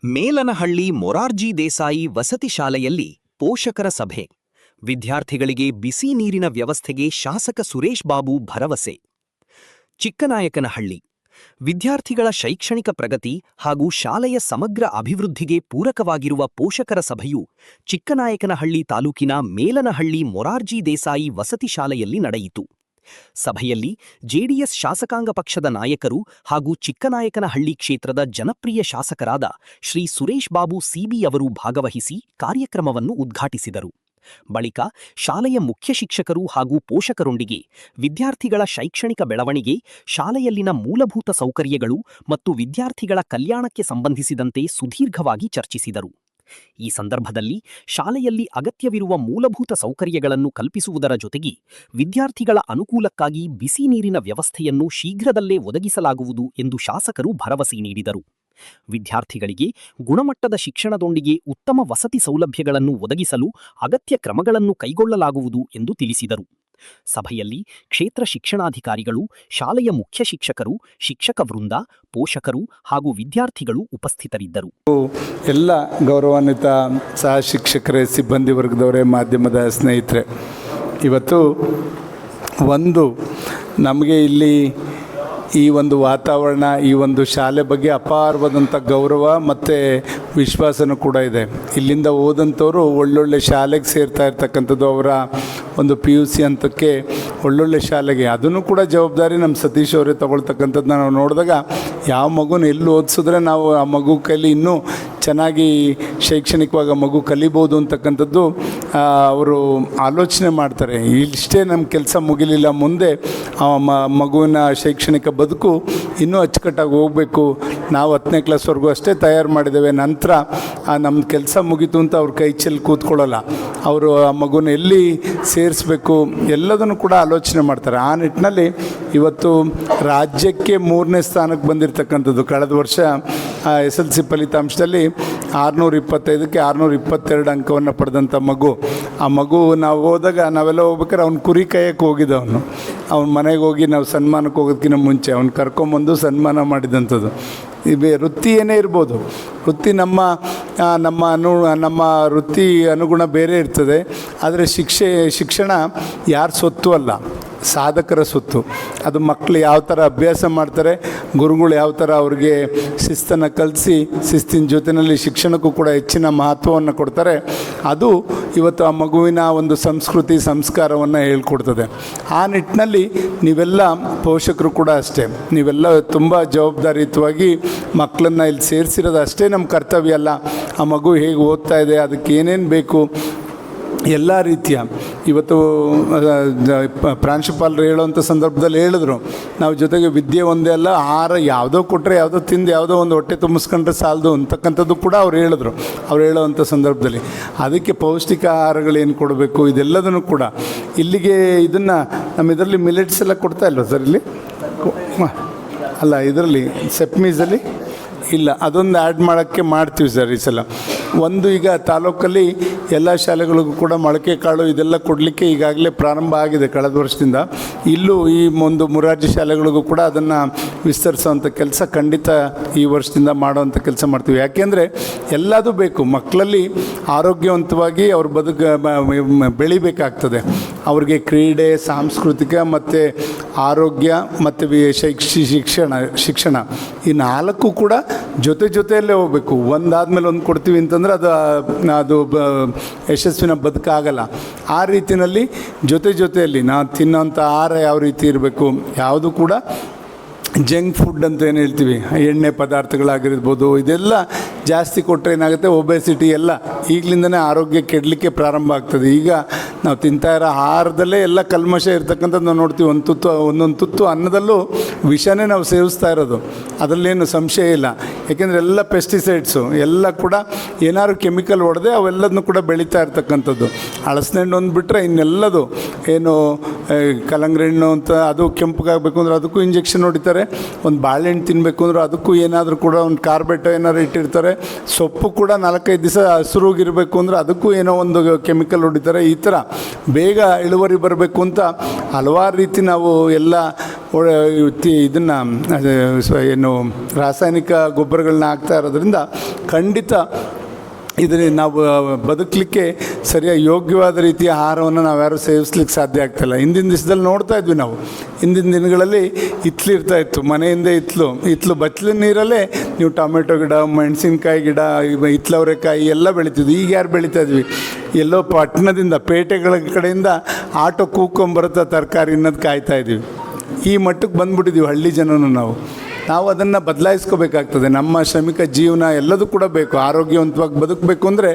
ಮೇಲನಹಳ್ಳಿ ಮೊರಾರ್ಜಿ ದೇಸಾಯಿ ವಸತಿ ಶಾಲೆಯಲ್ಲಿ ಪೋಷಕರ ಸಭೆ. ವಿದ್ಯಾರ್ಥಿಗಳಿಗೆ ಬಿಸಿ ನೀರಿನ ವ್ಯವಸ್ಥೆಗೆ ಶಾಸಕ ಸುರೇಶ್ ಬಾಬು ಭರವಸೆ. ಚಿಕ್ಕನಾಯಕನಹಳ್ಳಿ ವಿದ್ಯಾರ್ಥಿಗಳ ಶೈಕ್ಷಣಿಕ ಪ್ರಗತಿ ಹಾಗೂ ಶಾಲೆಯ ಸಮಗ್ರ ಅಭಿವೃದ್ಧಿಗೆ ಪೂರಕವಾಗಿರುವ ಪೋಷಕರ ಸಭೆಯು ಚಿಕ್ಕನಾಯಕನಹಳ್ಳಿ ತಾಲೂಕಿನ ಮೇಲನಹಳ್ಳಿ ಮೊರಾರ್ಜಿ ದೇಸಾಯಿ ವಸತಿ ಶಾಲೆಯಲ್ಲಿ ನಡೆಯಿತು. ಸಭೆಯಲ್ಲಿ ಜೆಡಿಎಸ್ ಶಾಸಕಾಂಗ ಪಕ್ಷದ ನಾಯಕರು ಹಾಗೂ ಚಿಕ್ಕನಾಯಕನಹಳ್ಳಿ ಕ್ಷೇತ್ರದ ಜನಪ್ರಿಯ ಶಾಸಕರಾದ ಶ್ರೀ ಸುರೇಶ್ ಬಾಬು ಸಿಬಿ ಅವರು ಭಾಗವಹಿಸಿ ಕಾರ್ಯಕ್ರಮವನ್ನು ಉದ್ಘಾಟಿಸಿದರು. ಬಳಿಕ ಶಾಲೆಯ ಮುಖ್ಯ ಶಿಕ್ಷಕರು ಹಾಗೂ ಪೋಷಕರೊಂದಿಗೆ ವಿದ್ಯಾರ್ಥಿಗಳ ಶೈಕ್ಷಣಿಕ ಬೆಳವಣಿಗೆ, ಶಾಲೆಯಲ್ಲಿನ ಮೂಲಭೂತ ಸೌಕರ್ಯಗಳು ಮತ್ತು ವಿದ್ಯಾರ್ಥಿಗಳ ಕಲ್ಯಾಣಕ್ಕೆ ಸಂಬಂಧಿಸಿದಂತೆ ಸುದೀರ್ಘವಾಗಿ ಚರ್ಚಿಸಿದರು. ಈ ಸಂದರ್ಭದಲ್ಲಿ ಶಾಲೆಯಲ್ಲಿ ಅಗತ್ಯವಿರುವ ಮೂಲಭೂತ ಸೌಕರ್ಯಗಳನ್ನು ಕಲ್ಪಿಸುವುದರ ಜೊತೆಗೆ ವಿದ್ಯಾರ್ಥಿಗಳ ಅನುಕೂಲಕ್ಕಾಗಿ ಬಿಸಿ ನೀರಿನ ವ್ಯವಸ್ಥೆಯನ್ನು ಶೀಘ್ರದಲ್ಲೇ ಒದಗಿಸಲಾಗುವುದು ಎಂದು ಶಾಸಕರು ಭರವಸೆ ನೀಡಿದರು. ವಿದ್ಯಾರ್ಥಿಗಳಿಗೆ ಗುಣಮಟ್ಟದ ಶಿಕ್ಷಣದೊಂದಿಗೆ ಉತ್ತಮ ವಸತಿ ಸೌಲಭ್ಯಗಳನ್ನು ಒದಗಿಸಲು ಅಗತ್ಯ ಕ್ರಮಗಳನ್ನು ಕೈಗೊಳ್ಳಲಾಗುವುದು ಎಂದು ತಿಳಿಸಿದರು. ಸಭೆಯಲ್ಲಿ ಕ್ಷೇತ್ರ ಶಿಕ್ಷಣಾಧಿಕಾರಿಗಳು, ಶಾಲೆಯ ಮುಖ್ಯ ಶಿಕ್ಷಕರು, ಶಿಕ್ಷಕ ವೃಂದ, ಪೋಷಕರು ಹಾಗೂ ವಿದ್ಯಾರ್ಥಿಗಳು ಉಪಸ್ಥಿತರಿದ್ದರು. ಎಲ್ಲ ಗೌರವಾನ್ವಿತ ಸಹ ಶಿಕ್ಷಕರೇ, ಸಿಬ್ಬಂದಿ ವರ್ಗದವರೇ, ಮಾಧ್ಯಮದ ಸ್ನೇಹಿತರೆ, ಇವತ್ತು ನಮಗೆ ಇಲ್ಲಿ ಈ ಒಂದು ವಾತಾವರಣ, ಈ ಒಂದು ಶಾಲೆ ಬಗ್ಗೆ ಅಪಾರವಾದಂಥ ಗೌರವ ಮತ್ತು ವಿಶ್ವಾಸನೂ ಕೂಡ ಇದೆ. ಇಲ್ಲಿಂದ ಹೋದಂಥವರು ಒಳ್ಳೊಳ್ಳೆ ಶಾಲೆಗೆ ಸೇರ್ತಾ ಇರ್ತಕ್ಕಂಥದ್ದು, ಅವರ ಒಂದು PUC ಹಂತಕ್ಕೆ ಒಳ್ಳೊಳ್ಳೆ ಶಾಲೆಗೆ, ಅದನ್ನು ಕೂಡ ಜವಾಬ್ದಾರಿ ನಮ್ಮ ಸತೀಶ್ ಅವರೇ ತೊಗೊಳ್ತಕ್ಕಂಥದ್ದನ್ನ ನಾವು ನೋಡಿದಾಗ, ಯಾವ ಮಗುನ ಎಲ್ಲಿ ಓದಿಸಿದ್ರೆ ನಾವು ಆ ಮಗು ಕೈಲಿ ಇನ್ನೂ ಚೆನ್ನಾಗಿ ಶೈಕ್ಷಣಿಕವಾಗಿ ಮಗು ಕಲಿಬೋದು ಅಂತಕ್ಕಂಥದ್ದು ಅವರು ಆಲೋಚನೆ ಮಾಡ್ತಾರೆ. ಇಷ್ಟೇ ನಮ್ಮ ಕೆಲಸ ಮುಗಿಲಿಲ್ಲ, ಮುಂದೆ ಆ ಮಗುವಿನ ಶೈಕ್ಷಣಿಕ ಬದುಕು ಇನ್ನೂ ಅಚ್ಚುಕಟ್ಟಾಗಿ ಹೋಗಬೇಕು. ನಾವು 10ನೇ ಕ್ಲಾಸ್ವರೆಗೂ ಅಷ್ಟೇ ತಯಾರು ಮಾಡಿದ್ದೇವೆ, ನಂತರ ನಮ್ಮ ಕೆಲಸ ಮುಗೀತು ಅಂತ ಅವ್ರ ಕೈ ಚೆಲ್ಲಿ ಕೂತ್ಕೊಳ್ಳಲ್ಲ. ಅವರು ಆ ಮಗುನ ಎಲ್ಲಿ ಸೇರಿಸ್ಬೇಕು ಎಲ್ಲದನ್ನು ಕೂಡ ಆಲೋಚನೆ ಮಾಡ್ತಾರೆ. ಆ ನಿಟ್ಟಿನಲ್ಲಿ ಇವತ್ತು ರಾಜ್ಯಕ್ಕೆ 3ನೇ ಸ್ಥಾನಕ್ಕೆ ಬಂದಿರತಕ್ಕಂಥದ್ದು. ಕಳೆದ ವರ್ಷ SLC ಫಲಿತಾಂಶದಲ್ಲಿ 625ಕ್ಕೆ 622 ಅಂಕವನ್ನು ಪಡೆದಂಥ ಮಗು. ಆ ಮಗು ನಾವು ಹೋದಾಗ, ನಾವೆಲ್ಲ ಹೋಗ್ಬೇಕಾದ್ರೆ ಅವ್ನು ಕುರಿ ಕಾಯಕ್ಕೆ ಹೋಗಿದ್ದವನು. ಅವ್ನ ಮನೆಗೆ ಹೋಗಿ ನಾವು ಸನ್ಮಾನಕ್ಕೆ ಹೋಗೋದಕ್ಕಿಂತ ಮುಂಚೆ ಅವ್ನು ಕರ್ಕೊಂಬಂದು ಸನ್ಮಾನ ಮಾಡಿದಂಥದ್ದು. ವೃತ್ತಿ ಏನೇ ಇರ್ಬೋದು, ವೃತ್ತಿ ನಮ್ಮ ವೃತ್ತಿ ಅನುಗುಣ ಬೇರೆ ಇರ್ತದೆ. ಆದರೆ ಶಿಕ್ಷಣ ಯಾರ ಸೊತ್ತು ಅಲ್ಲ, ಸಾಧಕರ ಸೊತ್ತು. ಅದು ಮಕ್ಕಳು ಯಾವ ಥರ ಅಭ್ಯಾಸ ಮಾಡ್ತಾರೆ, ಗುರುಗಳು ಯಾವ ಥರ ಅವ್ರಿಗೆ ಶಿಸ್ತನ್ನು ಕಲಿಸಿ ಶಿಸ್ತಿನ ಜೊತೆಯಲ್ಲಿ ಶಿಕ್ಷಣಕ್ಕೂ ಕೂಡ ಹೆಚ್ಚಿನ ಮಹತ್ವವನ್ನು ಕೊಡ್ತಾರೆ, ಅದು ಇವತ್ತು ಆ ಮಗುವಿನ ಒಂದು ಸಂಸ್ಕೃತಿ ಸಂಸ್ಕಾರವನ್ನು ಹೇಳ್ಕೊಡ್ತದೆ. ಆ ನಿಟ್ಟಿನಲ್ಲಿ ನೀವೆಲ್ಲ ಪೋಷಕರು ಕೂಡ ಅಷ್ಟೇ, ನೀವೆಲ್ಲ ತುಂಬ ಜವಾಬ್ದಾರಿಯುತವಾಗಿ ಮಕ್ಕಳನ್ನು ಇಲ್ಲಿ ಸೇರಿಸಿರೋದು ಅಷ್ಟೇ ನಮ್ಮ ಕರ್ತವ್ಯ ಅಲ್ಲ. ಆ ಮಗು ಹೇಗೆ ಓದ್ತಾ ಇದೆ, ಅದಕ್ಕೆ ಏನೇನು ಬೇಕು ಎಲ್ಲ ರೀತಿಯ, ಇವತ್ತು ಪ್ರಾಂಶುಪಾಲರು ಹೇಳೋವಂಥ ಸಂದರ್ಭದಲ್ಲಿ ಹೇಳಿದ್ರು, ನಾವು ಜೊತೆಗೆ ವಿದ್ಯೆ ಒಂದೇ ಅಲ್ಲ, ಆಹಾರ ಯಾವುದೋ ಕೊಟ್ಟರೆ, ಯಾವುದೋ ತಿಂದು ಯಾವುದೋ ಒಂದು ಹೊಟ್ಟೆ ತುಂಬಿಸ್ಕೊಂಡ್ರೆ ಸಾಲದು ಅಂತಕ್ಕಂಥದ್ದು ಕೂಡ ಅವ್ರು ಹೇಳಿದ್ರು. ಅವ್ರು ಹೇಳೋವಂಥ ಸಂದರ್ಭದಲ್ಲಿ ಅದಕ್ಕೆ ಪೌಷ್ಟಿಕ ಆಹಾರಗಳೇನು ಕೊಡಬೇಕು ಇದೆಲ್ಲದನ್ನು ಕೂಡ ಇಲ್ಲಿಗೆ ಇದನ್ನು ನಮ್ಮ ಇದರಲ್ಲಿ ಮಿಲೆಟ್ಸ್ ಎಲ್ಲ ಕೊಡ್ತಾ ಇಲ್ವ ಸರ್? ಇಲ್ಲಿ ಅಲ್ಲ, ಇದರಲ್ಲಿ ಸೆಪ್ಮೀಸಲ್ಲಿ ಇಲ್ಲ, ಅದೊಂದು ಆ್ಯಡ್ ಮಾಡೋಕ್ಕೆ ಮಾಡ್ತೀವಿ ಸರ್ ಈ ಸಲ. ಈಗ ತಾಲೂಕಲ್ಲಿ ಎಲ್ಲ ಶಾಲೆಗಳಿಗೂ ಕೂಡ ಮೊಳಕೆ ಕಾಳು ಇದೆಲ್ಲ ಕೊಡಲಿಕ್ಕೆ ಈಗಾಗಲೇ ಪ್ರಾರಂಭ ಆಗಿದೆ ಕಳೆದ ವರ್ಷದಿಂದ. ಇಲ್ಲೂ ಈ ಒಂದು ಮೊರಾರ್ಜಿ ಶಾಲೆಗಳಿಗೂ ಕೂಡ ಅದನ್ನು ವಿಸ್ತರಿಸೋವಂಥ ಕೆಲಸ ಖಂಡಿತ ಈ ವರ್ಷದಿಂದ ಮಾಡೋವಂಥ ಕೆಲಸ ಮಾಡ್ತೀವಿ. ಯಾಕೆಂದರೆ ಎಲ್ಲದೂ ಬೇಕು, ಮಕ್ಕಳಲ್ಲಿ ಆರೋಗ್ಯವಂತವಾಗಿ ಅವ್ರ ಬೆಳಿಬೇಕಾಗ್ತದೆ. ಅವ್ರಿಗೆ ಕ್ರೀಡೆ, ಸಾಂಸ್ಕೃತಿಕ ಮತ್ತು ಆರೋಗ್ಯ ಮತ್ತು ಶಿಕ್ಷಣ ಈ 4 ಕೂಡ ಜೊತೆಯಲ್ಲೇ ಹೋಗಬೇಕು. ಒಂದಾದ್ಮೇಲೆ ಒಂದು ಕೊಡ್ತೀವಿ ಅಂತಂದರೆ ಅದು ಯಶಸ್ವಿನ ಬದುಕಾಗಲ್ಲ. ಆ ರೀತಿಯಲ್ಲಿ ಜೊತೆಯಲ್ಲಿ ನಾವು ತಿನ್ನೋಂಥ ಆಹಾರ ಯಾವ ರೀತಿ ಇರಬೇಕು, ಯಾವುದು ಕೂಡ ಜಂಕ್ ಫುಡ್ ಅಂತ ಏನು ಹೇಳ್ತೀವಿ, ಎಣ್ಣೆ ಪದಾರ್ಥಗಳಾಗಿರ್ಬೋದು, ಇದೆಲ್ಲ ಜಾಸ್ತಿ ಕೊಟ್ಟರೆ ಏನಾಗುತ್ತೆ, ಒಬೆಸಿಟಿ ಎಲ್ಲ ಈಗಲಿಂದನೇ ಆರೋಗ್ಯ ಕೆಡಲಿಕ್ಕೆ ಪ್ರಾರಂಭ ಆಗ್ತದೆ. ಈಗ ನಾವು ತಿಂತಾ ಇರೋ ಆಹಾರದಲ್ಲೇ ಎಲ್ಲ ಕಲ್ಮಶ ಇರ್ತಕ್ಕಂಥದ್ದು ನಾವು ನೋಡ್ತೀವಿ. ಒಂದೊಂದು ತುತ್ತು ಅನ್ನದಲ್ಲೂ ವಿಷನೇ ನಾವು ಸೇವಿಸ್ತಾ ಇರೋದು, ಅದರಲ್ಲೇನು ಸಂಶಯ ಇಲ್ಲ. ಯಾಕೆಂದರೆ ಎಲ್ಲ ಪೆಸ್ಟಿಸೈಡ್ಸು ಎಲ್ಲ ಕೂಡ ಏನಾದ್ರು ಕೆಮಿಕಲ್ ಹೊಡೆದೇ ಅವೆಲ್ಲದನ್ನು ಕೂಡ ಬೆಳೀತಾ ಇರ್ತಕ್ಕಂಥದ್ದು. ಹಳಸಿನಣ್ಣು ಒಂದು ಬಿಟ್ಟರೆ ಇನ್ನೆಲ್ಲದು ಏನು ಕಲ್ಲಂಗಡಿ ಹಣ್ಣು ಅಂತ, ಅದು ಕೆಂಪಗಾಗಬೇಕು ಅಂದರೆ ಅದಕ್ಕೂ ಇಂಜೆಕ್ಷನ್ ಹೊಡಿತಾರೆ. ಒಂದು ಬಾಳೆಹಣ್ಣು ತಿನ್ನಬೇಕು ಅಂದ್ರೆ ಅದಕ್ಕೂ ಏನಾದರೂ ಕೂಡ ಒಂದು ಕಾರ್ಬೆಟ್ ಏನಾದ್ರು ಇಟ್ಟಿರ್ತಾರೆ. ಸೊಪ್ಪು ಕೂಡ 4-5 ದಿವಸ ಹಸಿರುಗಿರಬೇಕು ಅಂದರೆ ಅದಕ್ಕೂ ಏನೋ ಒಂದು ಕೆಮಿಕಲ್ ಹೊಡಿತಾರೆ. ಈ ಥರ ಬೇಗ ಇಳುವರಿ ಬರಬೇಕು ಅಂತ ಹಲವಾರು ರೀತಿ ನಾವು ಎಲ್ಲ ಇದನ್ನು ಏನು ರಾಸಾಯನಿಕ ಗೊಬ್ಬರಗಳನ್ನ ಹಾಕ್ತಾ ಇರೋದ್ರಿಂದ ಖಂಡಿತ ಇದರಲ್ಲಿ ನಾವು ಬದುಕಲಿಕ್ಕೆ ಸರಿಯಾಗಿ ಯೋಗ್ಯವಾದ ರೀತಿಯ ಆಹಾರವನ್ನು ನಾವು ಯಾರೂ ಸೇವಿಸ್ಲಿಕ್ಕೆ ಸಾಧ್ಯ ಆಗ್ತಾಯಿಲ್ಲ. ಹಿಂದಿನ ದಿವಸದಲ್ಲಿ ನೋಡ್ತಾ ಇದ್ವಿ ನಾವು. ಹಿಂದಿನ ದಿನಗಳಲ್ಲಿ ಇತ್ತು, ಮನೆಯಿಂದ ಇತ್ಲು ಬಚ್ಚಲಿನ ನೀರಲ್ಲೇ ನೀವು ಟೊಮೆಟೊ ಗಿಡ, ಮೆಣಸಿನ್ಕಾಯಿ ಗಿಡ, ಹಿತ್ಲವರೆಕಾಯಿ ಎಲ್ಲ ಬೆಳಿತಿದ್ವಿ. ಈಗ ಯಾರು ಬೆಳೀತಾ ಇದ್ವಿ? ಎಲ್ಲೋ ಪಟ್ಟಣದಿಂದ, ಪೇಟೆಗಳ ಕಡೆಯಿಂದ ಆಟೋ ಕೂಗ್ಕೊಂಬರುತ್ತಾ ತರಕಾರಿ ಅನ್ನೋದು ಕಾಯ್ತಾ ಇದ್ದೀವಿ. ಈ ಮಟ್ಟಕ್ಕೆ ಬಂದುಬಿಟ್ಟಿದ್ದೀವಿ ಹಳ್ಳಿ ಜನನು ನಾವು ಅದನ್ನು ಬದಲಾಯಿಸ್ಕೋಬೇಕಾಗ್ತದೆ. ನಮ್ಮ ಶ್ರಮಿಕ ಜೀವನ ಎಲ್ಲದೂ ಕೂಡ ಬೇಕು. ಆರೋಗ್ಯವಂತವಾಗಿ ಬದುಕಬೇಕು ಅಂದರೆ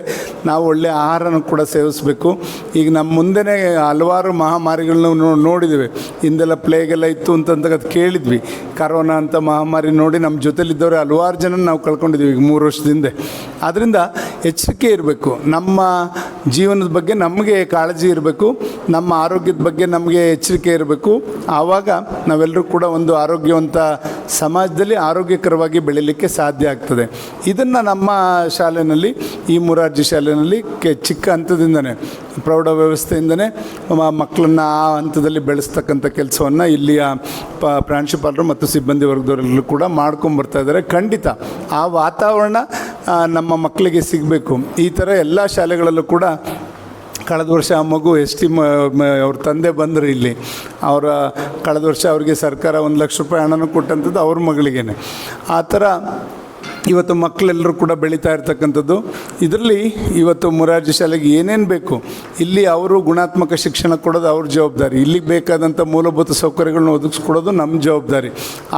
ನಾವು ಒಳ್ಳೆಯ ಆಹಾರನ ಕೂಡ ಸೇವಿಸಬೇಕು. ಈಗ ನಮ್ಮ ಮುಂದೆನೇ ಹಲವಾರು ಮಹಾಮಾರಿಗಳನ್ನ ನೋಡಿದ್ದೇವೆ. ಹಿಂದೆಲ್ಲ ಪ್ಲೇಗೆಲ್ಲ ಇತ್ತು ಅಂತಂದಾಗ ಅದು ಕೇಳಿದ್ವಿ. ಕರೋನಾ ಅಂತ ಮಹಾಮಾರಿ ನೋಡಿ ನಮ್ಮ ಜೊತೆಲಿದ್ದವರು ಹಲವಾರು ಜನ ನಾವು ಕಳ್ಕೊಂಡಿದ್ದೀವಿ ಈಗ 3 ವರ್ಷದಿಂದ. ಆದ್ದರಿಂದ ಎಚ್ಚರಿಕೆ ಇರಬೇಕು. ನಮ್ಮ ಜೀವನದ ಬಗ್ಗೆ ನಮಗೆ ಕಾಳಜಿ ಇರಬೇಕು. ನಮ್ಮ ಆರೋಗ್ಯದ ಬಗ್ಗೆ ನಮಗೆ ಎಚ್ಚರಿಕೆ ಇರಬೇಕು. ಆವಾಗ ನಾವೆಲ್ಲರೂ ಕೂಡ ಒಂದು ಆರೋಗ್ಯವಂತ ಸಮಾಜದಲ್ಲಿ ಆರೋಗ್ಯಕರವಾಗಿ ಬೆಳೀಲಿಕ್ಕೆ ಸಾಧ್ಯ ಆಗ್ತದೆ. ಇದನ್ನು ನಮ್ಮ ಶಾಲೆಯಲ್ಲಿ, ಈ ಮೊರಾರ್ಜಿ ಶಾಲೆಯಲ್ಲಿ ಚಿಕ್ಕ ಹಂತದಿಂದನೇ, ಪ್ರೌಢ ವ್ಯವಸ್ಥೆಯಿಂದನೇ ಮಕ್ಕಳನ್ನು ಆ ಹಂತದಲ್ಲಿ ಬೆಳೆಸ್ತಕ್ಕಂಥ ಕೆಲಸವನ್ನು ಇಲ್ಲಿಯ ಪ್ರಾಂಶುಪಾಲರು ಮತ್ತು ಸಿಬ್ಬಂದಿ ವರ್ಗದವರೆಲ್ಲರೂ ಕೂಡ ಮಾಡ್ಕೊಂಬರ್ತಾ ಇದ್ದಾರೆ. ಖಂಡಿತ ಆ ವಾತಾವರಣ ನಮ್ಮ ಮಕ್ಕಳಿಗೆ ಸಿಗಬೇಕು. ಈ ಥರ ಎಲ್ಲ ಶಾಲೆಗಳಲ್ಲೂ ಕೂಡ ಕಳೆದ ವರ್ಷ ಆ ಮಗು ಅವ್ರ ತಂದೆ ಬಂದರು ಇಲ್ಲಿ. ಕಳೆದ ವರ್ಷ ಅವರಿಗೆ ಸರ್ಕಾರ 1 ಲಕ್ಷ ರೂಪಾಯಿ ಹಣನೂ ಕೊಟ್ಟಂಥದ್ದು ಅವ್ರ ಮಗಳಿಗೇನೆ. ಆ ಥರ ಇವತ್ತು ಮಕ್ಕಳೆಲ್ಲರೂ ಕೂಡ ಬೆಳೀತಾ ಇರ್ತಕ್ಕಂಥದ್ದು. ಇದರಲ್ಲಿ ಇವತ್ತು ಮೊರಾರ್ಜಿ ಶಾಲೆಗೆ ಏನೇನು ಬೇಕು ಇಲ್ಲಿ ಅವರು ಗುಣಾತ್ಮಕ ಶಿಕ್ಷಣ ಕೊಡೋದು ಅವ್ರ ಜವಾಬ್ದಾರಿ. ಇಲ್ಲಿಗೆ ಬೇಕಾದಂಥ ಮೂಲಭೂತ ಸೌಕರ್ಯಗಳನ್ನ ಒದಗಿಸ್ಕೊಡೋದು ನಮ್ಮ ಜವಾಬ್ದಾರಿ.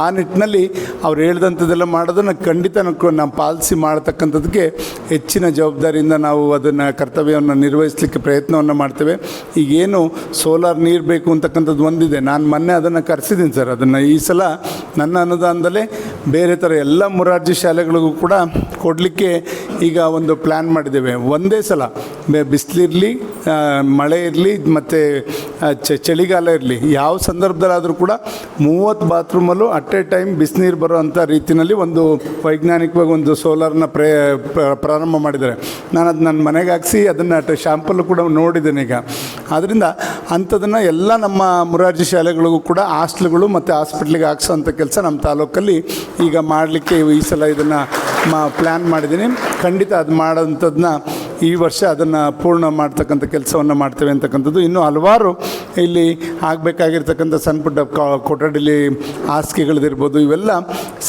ಆ ನಿಟ್ಟಿನಲ್ಲಿ ಅವ್ರು ಹೇಳ್ದಂಥದ್ದೆಲ್ಲ ಮಾಡೋದನ್ನು ಖಂಡಿತ ನಾವು ಪಾಲಿಸಿ ಮಾಡ್ತಕ್ಕಂಥದ್ದಕ್ಕೆ ಹೆಚ್ಚಿನ ಜವಾಬ್ದಾರಿಯಿಂದ ನಾವು ಅದನ್ನು ಕರ್ತವ್ಯವನ್ನು ನಿರ್ವಹಿಸಲಿಕ್ಕೆ ಪ್ರಯತ್ನವನ್ನು ಮಾಡ್ತೇವೆ. ಈಗೇನು ಸೋಲಾರ್ ನೀರು ಬೇಕು ಅಂತಕ್ಕಂಥದ್ದು ಒಂದಿದೆ. ನಾನು ಮೊನ್ನೆ ಅದನ್ನು ಕರೆಸಿದ್ದೀನಿ ಸರ್. ಅದನ್ನು ಈ ಸಲ ನನ್ನ ಅನುದಾನದಲ್ಲೇ ಬೇರೆ ಥರ ಎಲ್ಲ ಮೊರಾರ್ಜಿ ಶಾಲೆಗಳಿಗೂ ಕೂಡ ಕೊಡಲಿಕ್ಕೆ ಈಗ ಒಂದು ಪ್ಲ್ಯಾನ್ ಮಾಡಿದ್ದೇವೆ. ಒಂದೇ ಸಲ ಬಿಸಿಲಿರಲಿ, ಮಳೆ ಇರಲಿ ಮತ್ತು ಚಳಿಗಾಲ ಇರಲಿ, ಯಾವ ಸಂದರ್ಭದಲ್ಲಾದರೂ ಕೂಡ 30 ಬಾತ್ರೂಮಲ್ಲೂ ಅಟ್ ಎ ಟೈಮ್ ಬಿಸಿನೀರು ಬರೋ ಅಂಥ ರೀತಿಯಲ್ಲಿ ಒಂದು ವೈಜ್ಞಾನಿಕವಾಗಿ ಒಂದು ಸೋಲಾರ್ನ ಪ್ರಾರಂಭ ಮಾಡಿದ್ದಾರೆ. ನಾನು ಅದು ನನ್ನ ಮನೆಗೆ ಹಾಕ್ಸಿ ಅದನ್ನು ಶಾಂಪಲ್ಲು ಕೂಡ ನೋಡಿದ್ದೇನೆ ಈಗ. ಆದ್ದರಿಂದ ಅಂಥದನ್ನು ಎಲ್ಲ ನಮ್ಮ ಮೊರಾರ್ಜಿ ಶಾಲೆಗಳಿಗೂ ಕೂಡ ಹಾಸ್ಟೆಲ್ಗಳು ಮತ್ತು ಹಾಸ್ಪಿಟ್ಲಿಗೆ ಹಾಕ್ಸೋಂಥ ಕೆಲಸ ನಮ್ಮ ತಾಲೂಕಲ್ಲಿ ಈಗ ಮಾಡಲಿಕ್ಕೆ ಈ ಸಲ ಇದನ್ನು ಪ್ಲ್ಯಾನ್ ಮಾಡಿದ್ದೀನಿ. ಖಂಡಿತ ಅದು ಮಾಡೋಂಥದ್ದನ್ನ ಈ ವರ್ಷ ಅದನ್ನು ಪೂರ್ಣ ಮಾಡ್ತಕ್ಕಂಥ ಕೆಲಸವನ್ನು ಮಾಡ್ತೇವೆ ಅಂತಕ್ಕಂಥದ್ದು. ಇನ್ನೂ ಹಲವಾರು ಇಲ್ಲಿ ಆಗಬೇಕಾಗಿರ್ತಕ್ಕಂಥ ಸಣ್ಣ ಪುಟ್ಟ ಕೊಠಡಿಲಿ ಹಾಸಿಗೆಗಳದಿರ್ಬೋದು, ಇವೆಲ್ಲ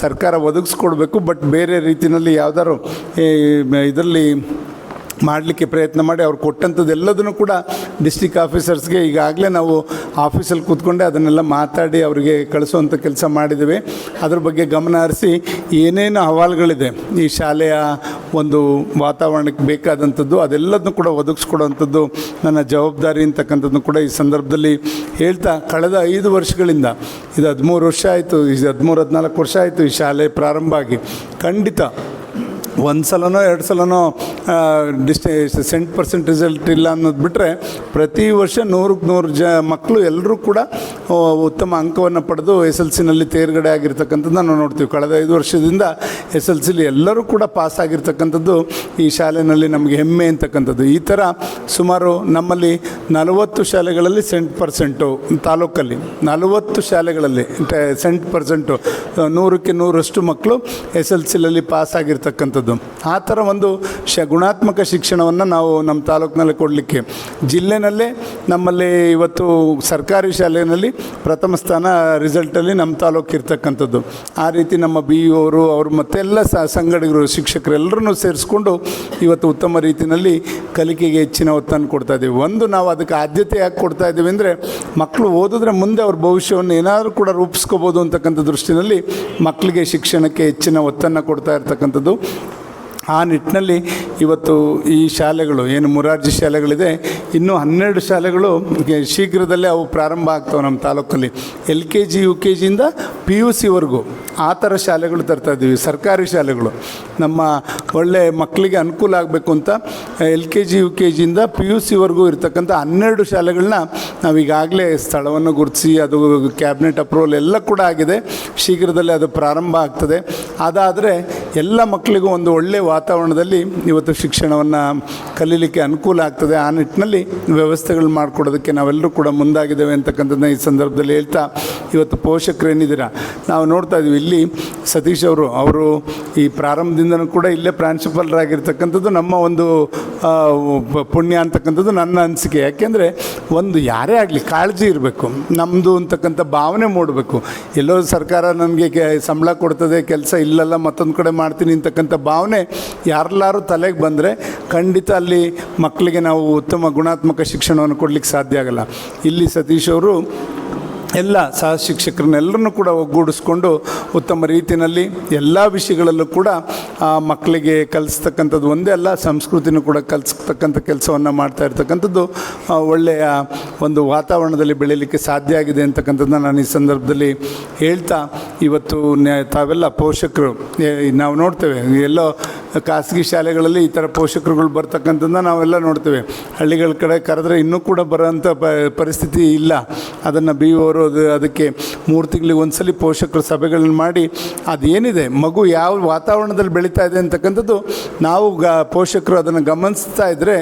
ಸರ್ಕಾರ ಒದಗಿಸ್ಕೊಡ್ಬೇಕು. ಬಟ್ ಬೇರೆ ರೀತಿಯಲ್ಲಿ ಯಾವ್ದಾದ್ರು ಇದರಲ್ಲಿ ಮಾಡಲಿಕ್ಕೆ ಪ್ರಯತ್ನ ಮಾಡಿ ಅವ್ರು ಕೊಟ್ಟಂಥದ್ದು ಎಲ್ಲದನ್ನು ಕೂಡ ಡಿಸ್ಟ್ರಿಕ್ಟ್ ಆಫೀಸರ್ಸ್ಗೆ ಈಗಾಗಲೇ ನಾವು ಆಫೀಸಲ್ಲಿ ಕೂತ್ಕೊಂಡೆ ಅದನ್ನೆಲ್ಲ ಮಾತಾಡಿ ಅವರಿಗೆ ಕಳಿಸೋವಂಥ ಕೆಲಸ ಮಾಡಿದ್ದೇವೆ. ಅದ್ರ ಬಗ್ಗೆ ಗಮನ ಹರಿಸಿ ಏನೇನು ಅಹವಾಲುಗಳಿದೆ ಈ ಶಾಲೆಯ ಒಂದು ವಾತಾವರಣಕ್ಕೆ ಬೇಕಾದಂಥದ್ದು ಅದೆಲ್ಲದನ್ನು ಕೂಡ ಒದಗಿಸ್ಕೊಡೋವಂಥದ್ದು ನನ್ನ ಜವಾಬ್ದಾರಿ ಅಂತಕ್ಕಂಥದ್ದನ್ನು ಕೂಡ ಈ ಸಂದರ್ಭದಲ್ಲಿ ಹೇಳ್ತಾ, ಕಳೆದ 5 ವರ್ಷಗಳಿಂದ ಇದು 13 ವರ್ಷ ಆಯಿತು, 13-14 ವರ್ಷ ಆಯಿತು ಈ ಶಾಲೆ ಪ್ರಾರಂಭ ಆಗಿ. ಖಂಡಿತ 1 ಸಲನೋ 2 ಸಲನೋ 100% ರಿಸಲ್ಟ್ ಇಲ್ಲ ಅನ್ನೋದು ಬಿಟ್ಟರೆ ಪ್ರತಿ ವರ್ಷ 100ಕ್ಕೆ 100 ಮಕ್ಕಳು ಎಲ್ಲರೂ ಕೂಡ ಉತ್ತಮ ಅಂಕವನ್ನು ಪಡೆದು SLCನಲ್ಲಿ ತೇರ್ಗಡೆ ಆಗಿರ್ತಕ್ಕಂಥದ್ದು ನಾವು ನೋಡ್ತೀವಿ. ಕಳೆದ 5 ವರ್ಷದಿಂದ SLCಲಿ ಎಲ್ಲರೂ ಕೂಡ ಪಾಸ್ ಆಗಿರ್ತಕ್ಕಂಥದ್ದು ಈ ಶಾಲೆಯಲ್ಲಿ ನಮಗೆ ಹೆಮ್ಮೆ ಅಂತಕ್ಕಂಥದ್ದು. ಈ ಥರ ಸುಮಾರು ನಮ್ಮಲ್ಲಿ 40 ಶಾಲೆಗಳಲ್ಲಿ 100% ತಾಲೂಕಲ್ಲಿ 40 ಶಾಲೆಗಳಲ್ಲಿ 100% 100ಕ್ಕೆ 100ರಷ್ಟು ಮಕ್ಕಳು SLCಲಲ್ಲಿ ಪಾಸ್ ಆಗಿರ್ತಕ್ಕಂಥದ್ದು. ಆ ಥರ ಒಂದು ಗುಣಾತ್ಮಕ ಶಿಕ್ಷಣವನ್ನು ನಾವು ನಮ್ಮ ತಾಲೂಕಿನಲ್ಲಿ ಕೊಡಲಿಕ್ಕೆ ಜಿಲ್ಲೆನಲ್ಲೇ ನಮ್ಮಲ್ಲಿ ಇವತ್ತು ಸರ್ಕಾರಿ ಶಾಲೆಯಲ್ಲಿ ಪ್ರಥಮ ಸ್ಥಾನ ರಿಸಲ್ಟಲ್ಲಿ ನಮ್ಮ ತಾಲೂಕು ಇರ್ತಕ್ಕಂಥದ್ದು. ಆ ರೀತಿ ನಮ್ಮ BEO ಅವರು ಮತ್ತೆಲ್ಲ ಸಂಘಟಕರು, ಶಿಕ್ಷಕರು ಎಲ್ಲರನ್ನೂ ಸೇರಿಸ್ಕೊಂಡು ಇವತ್ತು ಉತ್ತಮ ರೀತಿಯಲ್ಲಿ ಕಲಿಕೆಗೆ ಹೆಚ್ಚಿನ ಒತ್ತನ್ನು ಕೊಡ್ತಾ ಇದ್ದೀವಿ. ಒಂದು ನಾವು ಅದಕ್ಕೆ ಆದ್ಯತೆ ಯಾಕೆ ಕೊಡ್ತಾ ಇದ್ದೀವಿ ಅಂದರೆ ಮಕ್ಕಳು ಓದಿದ್ರೆ ಮುಂದೆ ಅವ್ರ ಭವಿಷ್ಯವನ್ನು ಏನಾದರೂ ಕೂಡ ರೂಪಿಸ್ಕೋಬೋದು ಅಂತಕ್ಕಂಥ ದೃಷ್ಟಿಯಲ್ಲಿ ಮಕ್ಕಳಿಗೆ ಶಿಕ್ಷಣಕ್ಕೆ ಹೆಚ್ಚಿನ ಒತ್ತನ್ನು ಕೊಡ್ತಾ ಇರ್ತಕ್ಕಂಥದ್ದು. ಆ ನಿಟ್ಟಿನಲ್ಲಿ ಇವತ್ತು ಈ ಶಾಲೆಗಳು ಏನು ಮೊರಾರ್ಜಿ ಶಾಲೆಗಳಿದೆ, ಇನ್ನೂ 12 ಶಾಲೆಗಳು ಶೀಘ್ರದಲ್ಲೇ ಅವು ಪ್ರಾರಂಭ ಆಗ್ತವೆ ನಮ್ಮ ತಾಲೂಕಲ್ಲಿ. LKG UKGಯಿಂದ PUCವರೆಗೂ ಆ ಥರ ಶಾಲೆಗಳು ತರ್ತಾ ಇದ್ದೀವಿ. ಸರ್ಕಾರಿ ಶಾಲೆಗಳು ನಮ್ಮ ಒಳ್ಳೆ ಮಕ್ಕಳಿಗೆ ಅನುಕೂಲ ಆಗಬೇಕು ಅಂತ LKG UKGಯಿಂದ PUCವರೆಗೂ ಇರ್ತಕ್ಕಂಥ 12 ಶಾಲೆಗಳನ್ನ ನಾವೀಗಾಗಲೇ ಸ್ಥಳವನ್ನು ಗುರುತಿಸಿ ಅದು ಕ್ಯಾಬಿನೆಟ್ ಅಪ್ರೂವಲ್ ಎಲ್ಲ ಕೂಡ ಆಗಿದೆ. ಶೀಘ್ರದಲ್ಲೇ ಅದು ಪ್ರಾರಂಭ ಆಗ್ತದೆ. ಅದಾದರೆ ಎಲ್ಲ ಮಕ್ಕಳಿಗೂ ಒಂದು ಒಳ್ಳೆಯ ವಾತಾವರಣದಲ್ಲಿ ಇವತ್ತು ಶಿಕ್ಷಣವನ್ನು ಕಲೀಲಿಕ್ಕೆ ಅನುಕೂಲ ಆಗ್ತದೆ. ಆ ನಿಟ್ಟಿನಲ್ಲಿ ವ್ಯವಸ್ಥೆಗಳು ಮಾಡಿಕೊಡೋದಕ್ಕೆ ನಾವೆಲ್ಲರೂ ಕೂಡ ಮುಂದಾಗಿದ್ದೇವೆ ಅಂತಕ್ಕಂಥದ್ದನ್ನ ಈ ಸಂದರ್ಭದಲ್ಲಿ ಹೇಳ್ತಾ, ಇವತ್ತು ಪೋಷಕರು ಏನಿದ್ದೀರಾ, ನಾವು ನೋಡ್ತಾ ಇದ್ದೀವಿ ಇಲ್ಲಿ ಸತೀಶ್ ಅವರು ಈ ಪ್ರಾರಂಭದಿಂದನೂ ಕೂಡ ಇಲ್ಲೇ ಪ್ರಾಂಶುಪಾಲರಾಗಿರ್ತಕ್ಕಂಥದ್ದು ನಮ್ಮ ಒಂದು ಪುಣ್ಯ ಅಂತಕ್ಕಂಥದ್ದು ನನ್ನ ಅನಿಸಿಕೆ. ಯಾಕೆಂದರೆ ಒಂದು ಯಾರೇ ಆಗಲಿ ಕಾಳಜಿ ಇರಬೇಕು, ನಮ್ಮದು ಅಂತಕ್ಕಂಥ ಭಾವನೆ ಮೂಡಬೇಕು. ಎಲ್ಲೋ ಸರ್ಕಾರ ನನಗೆ ಸಂಬಳ ಕೊಡ್ತದೆ, ಕೆಲಸ ಇಲ್ಲಲ್ಲ ಮತ್ತೊಂದು ಕಡೆ ಮಾಡ್ತೀನಿ ಅಂತಕ್ಕಂಥ ಭಾವನೆ ಯಾರೆಲ್ಲಾರು ತಲೆಗೆ ಬಂದರೆ ಖಂಡಿತ ಅಲ್ಲಿ ಮಕ್ಕಳಿಗೆ ನಾವು ಉತ್ತಮ ಗುಣಾತ್ಮಕ ಶಿಕ್ಷಣವನ್ನು ಕೊಡಲಿಕ್ಕೆ ಸಾಧ್ಯ ಆಗಲ್ಲ. ಇಲ್ಲಿ ಸತೀಶ್ ಅವರು ಎಲ್ಲ ಸಹ ಶಿಕ್ಷಕರನ್ನೆಲ್ಲರನ್ನೂ ಕೂಡ ಒಗ್ಗೂಡಿಸ್ಕೊಂಡು ಉತ್ತಮ ರೀತಿಯಲ್ಲಿ ಎಲ್ಲ ವಿಷಯಗಳಲ್ಲೂ ಕೂಡ ಮಕ್ಕಳಿಗೆ ಕಲಿಸ್ತಕ್ಕಂಥದ್ದು ಒಂದೇ ಅಲ್ಲ, ಸಂಸ್ಕೃತಿನೂ ಕೂಡ ಕಲಿಸ್ತಕ್ಕಂಥ ಕೆಲಸವನ್ನು ಮಾಡ್ತಾ ಇರ್ತಕ್ಕಂಥದ್ದು ಒಳ್ಳೆಯ ಒಂದು ವಾತಾವರಣದಲ್ಲಿ ಬೆಳೀಲಿಕ್ಕೆ ಸಾಧ್ಯ ಆಗಿದೆ ಅಂತಕ್ಕಂಥದ್ದನ್ನ ನಾನು ಈ ಸಂದರ್ಭದಲ್ಲಿ ಹೇಳ್ತಾ, ಇವತ್ತು ತಾವೆಲ್ಲ ಪೋಷಕರು ನಾವು ನೋಡ್ತೇವೆ ಎಲ್ಲೋ ಖಾಸಗಿ ಶಾಲೆಗಳಲ್ಲಿ ಈ ಥರ ಪೋಷಕರುಗಳು ಬರ್ತಕ್ಕಂಥದ್ದನ್ನ ನಾವೆಲ್ಲ ನೋಡ್ತೇವೆ. ಹಳ್ಳಿಗಳ ಕಡೆ ಕರೆದ್ರೆ ಇನ್ನೂ ಕೂಡ ಬರೋಂಥ ಪರಿಸ್ಥಿತಿ ಇಲ್ಲ. ಅದನ್ನು ಬಿ ಅವರು ಅದಕ್ಕೆ 3 ತಿಂಗಳಿಗೆ ಒಂದ್ಸಲಿ ಪೋಷಕರು ಸಭೆಗಳನ್ನ ಮಾಡಿ ಅದೇನಿದೆ ಮಗು ಯಾವ ವಾತಾವರಣದಲ್ಲಿ ಬೆಳೀತಾ ಇದೆ ಅಂತಕ್ಕಂಥದ್ದು ನಾವು ಪೋಷಕರು ಅದನ್ನು ಗಮನಿಸ್ತಾ ಇದ್ದರೆ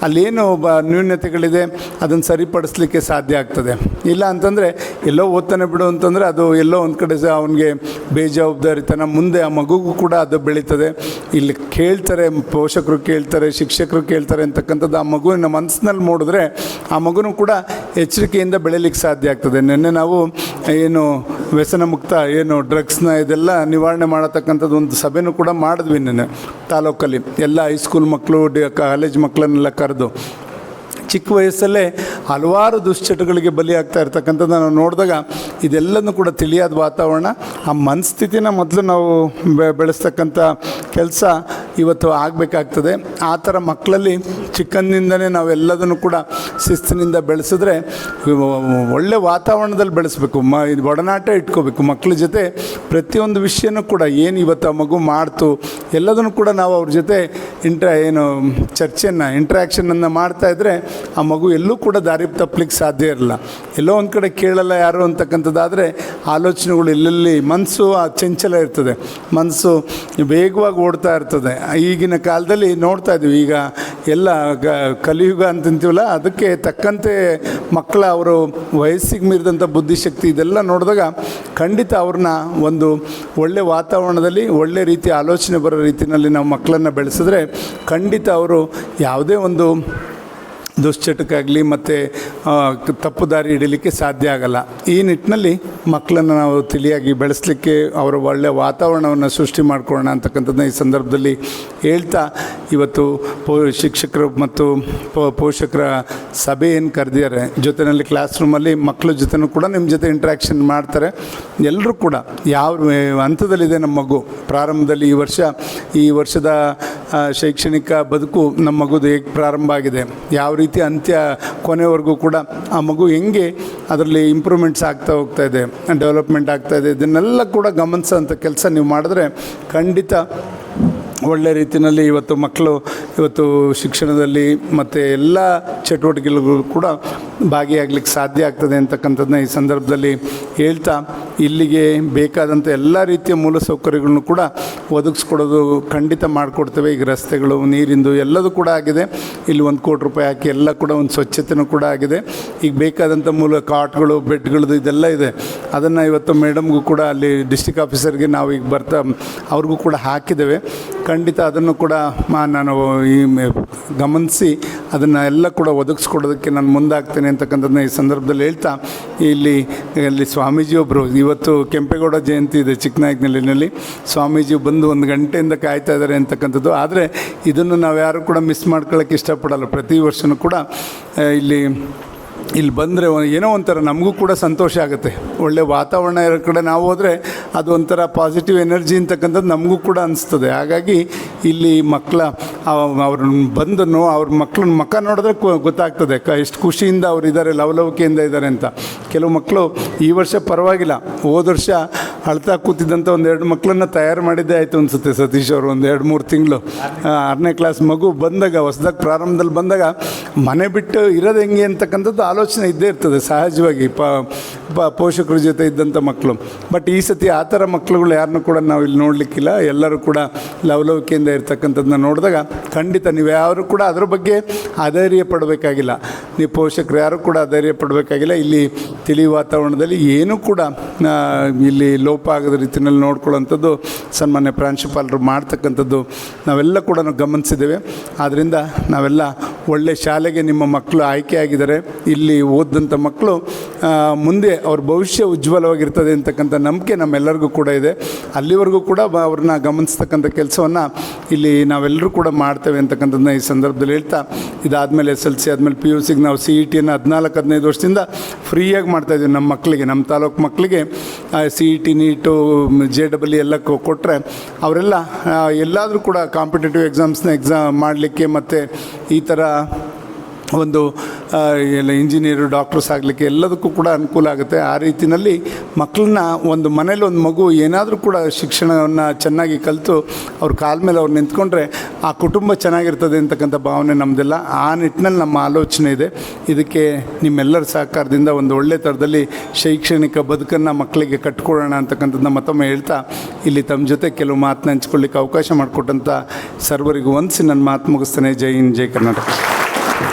ಅಲ್ಲೇನು ನ್ಯೂನತೆಗಳಿದೆ ಅದನ್ನು ಸರಿಪಡಿಸ್ಲಿಕ್ಕೆ ಸಾಧ್ಯ ಆಗ್ತದೆ. ಇಲ್ಲ ಅಂತಂದರೆ ಎಲ್ಲೋ ಓದ್ತಾನೆ ಬಿಡು ಅಂತಂದರೆ ಅದು ಎಲ್ಲೋ ಒಂದು ಕಡೆ ಅವನಿಗೆ ಬೇಜವಾಬ್ದಾರಿತನ, ಮುಂದೆ ಆ ಮಗುಗೂ ಕೂಡ ಅದು ಬೆಳೀತದೆ. ಇಲ್ಲಿ ಕೇಳ್ತಾರೆ, ಪೋಷಕರು ಕೇಳ್ತಾರೆ, ಶಿಕ್ಷಕರು ಕೇಳ್ತಾರೆ ಅಂತಕ್ಕಂಥದ್ದು ಆ ಮಗುವಿನ ಮನಸ್ಸಿನಲ್ಲಿ ಮೂಡಿದ್ರೆ ಆ ಮಗುನೂ ಕೂಡ ಎಚ್ಚರಿಕೆಯಿಂದ ಬೆಳೀಲಿಕ್ಕೆ ಸಾಧ್ಯ ಆಗ್ತದೆ. ನಿನ್ನೆ ನಾವು ಏನು ವ್ಯಸನ ಮುಕ್ತ ಏನು ಡ್ರಗ್ಸ್ನ ಇದೆಲ್ಲ ನಿವಾರಣೆ ಮಾಡತಕ್ಕಂಥದ್ದು ಒಂದು ಸಭೆನೂ ಕೂಡ ಮಾಡಿದ್ವಿ ನಿನ್ನೆ ತಾಲೂಕಲ್ಲಿ. ಎಲ್ಲ ಹೈಸ್ಕೂಲ್ ಮಕ್ಕಳು, ಕಾಲೇಜ್ ಮಕ್ಕಳನ್ನೆಲ್ಲ ಕರೆದು ಚಿಕ್ಕ ವಯಸ್ಸಲ್ಲೇ ಹಲವಾರು ದುಶ್ಚಟಗಳಿಗೆ ಬಲಿಯಾಗ್ತಾ ಇರ್ತಕ್ಕಂಥದ್ದು ನಾವು ನೋಡಿದಾಗ ಇದೆಲ್ಲನೂ ಕೂಡ ತಿಳಿಯಾದ ವಾತಾವರಣ, ಆ ಮನಸ್ಥಿತಿನ ಮೊದಲು ನಾವು ಬೆಳೆಸ್ತಕ್ಕಂಥ ಕೆಲಸ ಇವತ್ತು ಆಗಬೇಕಾಗ್ತದೆ. ಆ ಥರ ಮಕ್ಕಳಲ್ಲಿ ಚಿಕ್ಕಂದಿನಿಂದನೇ ನಾವೆಲ್ಲದನ್ನು ಕೂಡ ಶಿಸ್ತಿನಿಂದ ಬೆಳೆಸಿದ್ರೆ ಒಳ್ಳೆ ವಾತಾವರಣದಲ್ಲಿ ಬೆಳೆಸಬೇಕು, ಇದು ಒಡನಾಟ ಇಟ್ಕೋಬೇಕು ಮಕ್ಕಳ ಜೊತೆ. ಪ್ರತಿಯೊಂದು ವಿಷಯನೂ ಕೂಡ ಏನು ಇವತ್ತು ಆ ಮಗು ಮಾಡ್ತು ಎಲ್ಲದನ್ನು ಕೂಡ ನಾವು ಅವ್ರ ಜೊತೆ ಇಂಟ್ರ್ಯಾಕ್ಷನನ್ನು ಮಾಡ್ತಾಯಿದ್ರೆ ಆ ಮಗು ಎಲ್ಲೂ ಕೂಡ ದಾರಿ ತಪ್ಪಲಿಕ್ಕೆ ಸಾಧ್ಯ ಇರಲ್ಲ. ಎಲ್ಲೋ ಒಂದು ಕಡೆ ಕೇಳಲ್ಲ ಯಾರು ಅಂತಕ್ಕಂಥದ್ದಾದರೆ ಆಲೋಚನೆಗಳು ಎಲ್ಲೆಲ್ಲಿ ಮನಸ್ಸು ಚಂಚಲ ಇರ್ತದೆ, ಮನಸ್ಸು ವೇಗವಾಗಿ ಓಡ್ತಾ ಇರ್ತದೆ. ಈಗಿನ ಕಾಲದಲ್ಲಿ ನೋಡ್ತಾ ಇದ್ದೀವಿ, ಈಗ ಎಲ್ಲ ಕಲಿಯುಗ ಅಂತಂತೀವಲ್ಲ, ಅದಕ್ಕೆ ತಕ್ಕಂತೆ ಮಕ್ಕಳ ಅವರು ವಯಸ್ಸಿಗೆ ಮೀರಿದಂಥ ಬುದ್ಧಿಶಕ್ತಿ ಇದೆಲ್ಲ ನೋಡಿದಾಗ ಖಂಡಿತ ಅವ್ರನ್ನ ಒಂದು ಒಳ್ಳೆ ವಾತಾವರಣದಲ್ಲಿ ಒಳ್ಳೆ ರೀತಿ ಆಲೋಚನೆ ಬರೋ ರೀತಿಯಲ್ಲಿ ನಾವು ಮಕ್ಕಳನ್ನು ಬೆಳೆಸಿದ್ರೆ ಖಂಡಿತ ಅವರು ಯಾವುದೇ ಒಂದು ದುಶ್ಚಟಕ್ಕಾಗಲಿ ಮತ್ತು ತಪ್ಪು ದಾರಿ ಹಿಡೀಲಿಕ್ಕೆ ಸಾಧ್ಯ ಆಗಲ್ಲ. ಈ ನಿಟ್ಟಿನಲ್ಲಿ ಮಕ್ಕಳನ್ನು ನಾವು ತಿಳಿಯಾಗಿ ಬೆಳೆಸಲಿಕ್ಕೆ ಅವರ ಒಳ್ಳೆಯ ವಾತಾವರಣವನ್ನು ಸೃಷ್ಟಿ ಮಾಡಿಕೊಳ್ಳೋಣ ಅಂತಕ್ಕಂಥದ್ದನ್ನ ಈ ಸಂದರ್ಭದಲ್ಲಿ ಹೇಳ್ತಾ, ಇವತ್ತು ಶಿಕ್ಷಕರು ಮತ್ತು ಪೋಷಕರ ಸಭೆ ಏನು ಕರೆದಿದ್ದಾರೆ, ಜೊತೆಯಲ್ಲಿ ಕ್ಲಾಸ್ ರೂಮಲ್ಲಿ ಮಕ್ಕಳ ಜೊತೆನೂ ಕೂಡ ನಿಮ್ಮ ಜೊತೆ ಇಂಟ್ರ್ಯಾಕ್ಷನ್ ಮಾಡ್ತಾರೆ. ಎಲ್ಲರೂ ಕೂಡ ಯಾವ ಹಂತದಲ್ಲಿದೆ ನಮ್ಮ ಮಗು, ಪ್ರಾರಂಭದಲ್ಲಿ ಈ ವರ್ಷದ ಶೈಕ್ಷಣಿಕ ಬದುಕು ನಮ್ಮ ಮಗುದು ಹೇಗೆ ಪ್ರಾರಂಭ ಆಗಿದೆ, ಯಾವ ರೀತಿ ಅಂತ್ಯ ಕೊನೆವರೆಗೂ ಕೂಡ ಆ ಮಗು ಹೆಂಗೆ ಅದರಲ್ಲಿ ಇಂಪ್ರೂವ್ಮೆಂಟ್ಸ್ ಆಗ್ತಾ ಹೋಗ್ತಾ ಇದೆ, ಡೆವಲಪ್ಮೆಂಟ್ ಆಗ್ತಾ ಇದೆ, ಇದನ್ನೆಲ್ಲ ಕೂಡ ಗಮನಿಸೋಂಥ ಕೆಲಸ ನೀವು ಮಾಡಿದ್ರೆ ಖಂಡಿತ ಒಳ್ಳೆ ರೀತಿಯಲ್ಲಿ ಇವತ್ತು ಮಕ್ಕಳು ಇವತ್ತು ಶಿಕ್ಷಣದಲ್ಲಿ ಮತ್ತು ಎಲ್ಲ ಚಟುವಟಿಕೆಗಳಿಗೂ ಕೂಡ ಭಾಗಿಯಾಗಲಿಕ್ಕೆ ಸಾಧ್ಯ ಆಗ್ತದೆ ಅಂತಕ್ಕಂಥದ್ದನ್ನ ಈ ಸಂದರ್ಭದಲ್ಲಿ ಹೇಳ್ತಾ, ಇಲ್ಲಿಗೆ ಬೇಕಾದಂಥ ಎಲ್ಲ ರೀತಿಯ ಮೂಲಸೌಕರ್ಯಗಳನ್ನು ಕೂಡ ಒದಗಿಸ್ಕೊಡೋದು ಖಂಡಿತ ಮಾಡಿಕೊಡ್ತೇವೆ. ಈಗ ರಸ್ತೆಗಳು, ನೀರಿಂದು ಎಲ್ಲದೂ ಕೂಡ ಆಗಿದೆ. ಇಲ್ಲಿ 1 ಕೋಟಿ ರೂಪಾಯಿ ಹಾಕಿ ಎಲ್ಲ ಕೂಡ ಒಂದು ಸ್ವಚ್ಛತೆಯೂ ಕೂಡ ಆಗಿದೆ. ಈಗ ಬೇಕಾದಂಥ ಕಾಟ್ಗಳು, ಬೆಡ್ಗಳದ್ದು ಇದೆಲ್ಲ ಇದೆ. ಅದನ್ನು ಇವತ್ತು ಮೇಡಮ್ಗೂ ಕೂಡ ಅಲ್ಲಿ ಡಿಸ್ಟ್ರಿಕ್ಟ್ ಆಫೀಸರ್ಗೆ ನಾವು ಈಗ ಅವ್ರಿಗೂ ಕೂಡ ಹಾಕಿದ್ದೇವೆ. ಖಂಡಿತ ಅದನ್ನು ಕೂಡ ನಾನು ಈ ಗಮನಿಸಿ ಅದನ್ನು ಎಲ್ಲ ಕೂಡ ಒದಗಿಸ್ಕೊಡೋದಕ್ಕೆ ನಾನು ಮುಂದಾಗ್ತೇನೆ ಅಂತಕ್ಕಂಥದ್ದನ್ನ ಈ ಸಂದರ್ಭದಲ್ಲಿ ಹೇಳ್ತಾ, ಇಲ್ಲಿ ಸ್ವಾಮೀಜಿಯೊಬ್ಬರು ಇವತ್ತು ಕೆಂಪೇಗೌಡ ಜಯಂತಿ ಇದೆ ಚಿಕ್ಕನಾಯಕನಹಳ್ಳಿನಲ್ಲಿ, ಸ್ವಾಮೀಜಿ ಬಂದು 1 ಗಂಟೆಯಿಂದ ಕಾಯ್ತಾ ಇದ್ದಾರೆ ಅಂತಕ್ಕಂಥದ್ದು. ಆದರೆ ಇದನ್ನು ನಾವು ಯಾರು ಕೂಡ ಮಿಸ್ ಮಾಡ್ಕೊಳ್ಳೋಕ್ಕೆ ಇಷ್ಟಪಡಲ್ಲ. ಪ್ರತಿ ವರ್ಷವೂ ಕೂಡ ಇಲ್ಲಿ ಬಂದರೆ ಏನೋ ಒಂಥರ ನಮಗೂ ಕೂಡ ಸಂತೋಷ ಆಗುತ್ತೆ. ಒಳ್ಳೆಯ ವಾತಾವರಣ ಇರೋ ಕಡೆ ನಾವು ಹೋದರೆ ಅದು ಒಂಥರ ಪಾಸಿಟಿವ್ ಎನರ್ಜಿ ಅಂತಕ್ಕಂಥದ್ದು ನಮಗೂ ಕೂಡ ಅನಿಸ್ತದೆ. ಹಾಗಾಗಿ ಇಲ್ಲಿ ಅವ್ರ ಮಕ್ಕಳನ್ನ ಮುಖ ನೋಡಿದ್ರೆ ಗೊತ್ತಾಗ್ತದೆ ಎಷ್ಟು ಖುಷಿಯಿಂದ ಅವ್ರು ಇದ್ದಾರೆ, ಲವಲವಿಕೆಯಿಂದ ಇದ್ದಾರೆ ಅಂತ. ಕೆಲವು ಮಕ್ಕಳು ಈ ವರ್ಷ ಪರವಾಗಿಲ್ಲ, ಹೋದ ವರ್ಷ ಅಳ್ತಾ ಕೂತಿದ್ದಂಥ 1-2 ಮಕ್ಕಳನ್ನು ತಯಾರು ಮಾಡಿದ್ದೇ ಆಯಿತು ಅನಿಸುತ್ತೆ ಸತೀಶ್ ಅವರು. 1-2-3 ತಿಂಗಳು 6ನೇ ಕ್ಲಾಸ್ ಮಗು ಬಂದಾಗ, ಹೊಸದಾಗಿ ಪ್ರಾರಂಭದಲ್ಲಿ ಬಂದಾಗ ಮನೆ ಬಿಟ್ಟು ಇರೋದು ಹೆಂಗೆ ಅಂತಕ್ಕಂಥದ್ದು ಆಲೋಚನೆ ಇದ್ದೇ ಇರ್ತದೆ ಸಹಜವಾಗಿ. ಪೋಷಕರ ಜೊತೆ ಇದ್ದಂಥ ಮಕ್ಕಳು. ಬಟ್ ಈ ಸತಿ ಆ ಥರ ಮಕ್ಕಳುಗಳು ಯಾರನ್ನೂ ಕೂಡ ನಾವು ಇಲ್ಲಿ ನೋಡಲಿಕ್ಕಿಲ್ಲ. ಎಲ್ಲರೂ ಕೂಡ ಲವಲವಿಕೆಯಿಂದ ಇರ್ತಕ್ಕಂಥದ್ದನ್ನ ನೋಡಿದಾಗ ಖಂಡಿತ ನೀವು ಯಾರು ಕೂಡ ಅದ್ರ ಬಗ್ಗೆ ಅಧೈರ್ಯ ಪಡಬೇಕಾಗಿಲ್ಲ. ನೀವು ಪೋಷಕರು ಯಾರು ಕೂಡ ಅಧೈರ್ಯ ಪಡಬೇಕಾಗಿಲ್ಲ. ಇಲ್ಲಿ ತಿಳಿ ವಾತಾವರಣದಲ್ಲಿ ಏನೂ ಕೂಡ ಇಲ್ಲಿ ಲೋಪ ಆಗದ ರೀತಿಯಲ್ಲಿ ನೋಡ್ಕೊಳ್ಳೋಂಥದ್ದು ಸನ್ಮಾನ್ಯ ಪ್ರಾಂಶುಪಾಲರು ಮಾಡ್ತಕ್ಕಂಥದ್ದು ನಾವೆಲ್ಲ ಕೂಡ ಗಮನಿಸಿದ್ದೇವೆ. ಆದ್ದರಿಂದ ನಾವೆಲ್ಲ ಒಳ್ಳೆಯ ಶಾಲೆಗೆ ನಿಮ್ಮ ಮಕ್ಕಳು ಆಯ್ಕೆಯಾಗಿದ್ದಾರೆ. ಇಲ್ಲಿ ಓದಿದಂಥ ಮಕ್ಕಳು ಮುಂದೆ ಅವ್ರ ಭವಿಷ್ಯ ಉಜ್ವಲವಾಗಿರ್ತದೆ ಅಂತಕ್ಕಂಥ ನಂಬಿಕೆ ನಮ್ಮೆಲ್ಲರಿಗೂ ಕೂಡ ಇದೆ. ಅಲ್ಲಿವರೆಗೂ ಕೂಡ ಅವ್ರನ್ನ ಗಮನಿಸ್ತಕ್ಕಂಥ ಕೆಲಸವನ್ನು ಇಲ್ಲಿ ನಾವೆಲ್ಲರೂ ಕೂಡ ಮಾಡ್ತೇವೆ ಅಂತಕ್ಕಂಥದ್ದನ್ನ ಈ ಸಂದರ್ಭದಲ್ಲಿ ಹೇಳ್ತಾ, ಇದಾದಮೇಲೆ SLC ಆದಮೇಲೆ PUCಗೆ ನಾವು CETಯನ್ನು 14-15 ವರ್ಷದಿಂದ ಫ್ರೀಯಾಗಿ ಮಾಡ್ತಾಯಿದ್ದೀವಿ ನಮ್ಮ ಮಕ್ಕಳಿಗೆ, ನಮ್ಮ ತಾಲೂಕು ಮಕ್ಕಳಿಗೆ. CET ನೀಟು JEE ಎಲ್ಲ ಕೊಟ್ಟರೆ ಅವರೆಲ್ಲ ಎಲ್ಲಾದರೂ ಕೂಡ ಕಾಂಪಿಟೇಟಿವ್ ಎಕ್ಸಾಮ್ ಮಾಡಲಿಕ್ಕೆ ಮತ್ತು ಈ ಥರ ಒಂದು ಎಲ್ಲ ಇಂಜಿನಿಯರು ಡಾಕ್ಟರ್ಸ್ ಆಗಲಿಕ್ಕೆ ಎಲ್ಲದಕ್ಕೂ ಕೂಡ ಅನುಕೂಲ ಆಗುತ್ತೆ. ಆ ರೀತಿಯಲ್ಲಿ ಮಕ್ಕಳನ್ನ ಒಂದು ಮನೇಲಿ ಒಂದು ಮಗು ಏನಾದರೂ ಕೂಡ ಶಿಕ್ಷಣವನ್ನು ಚೆನ್ನಾಗಿ ಕಲಿತು ಅವ್ರ ಕಾಲ ಮೇಲೆ ಅವ್ರು ನಿಂತ್ಕೊಂಡ್ರೆ ಆ ಕುಟುಂಬ ಚೆನ್ನಾಗಿರ್ತದೆ ಅಂತಕ್ಕಂಥ ಭಾವನೆ ನಮ್ಮದೆಲ್ಲ. ಆ ನಿಟ್ಟಿನಲ್ಲಿ ನಮ್ಮ ಆಲೋಚನೆ ಇದೆ. ಇದಕ್ಕೆ ನಿಮ್ಮೆಲ್ಲರ ಸಹಕಾರದಿಂದ ಒಂದು ಒಳ್ಳೆ ಥರದಲ್ಲಿ ಶೈಕ್ಷಣಿಕ ಬದುಕನ್ನು ಮಕ್ಕಳಿಗೆ ಕಟ್ಕೊಳ್ಳೋಣ ಅಂತಕ್ಕಂಥದ್ದನ್ನ ಮತ್ತೊಮ್ಮೆ ಹೇಳ್ತಾ, ಇಲ್ಲಿ ತಮ್ಮ ಜೊತೆ ಕೆಲವು ಮಾತನ್ನ ಹಂಚ್ಕೊಳ್ಳಿಕ್ಕೆ ಅವಕಾಶ ಮಾಡಿಕೊಟ್ಟಂಥ ಸರ್ವರಿಗೂ ವಂದಿಸಿ ನನ್ನ ಮಾತು ಮುಗಿಸ್ತೇನೆ. ಜೈ ಹಿಂದ್, ಜೈ ಕರ್ನಾಟಕ.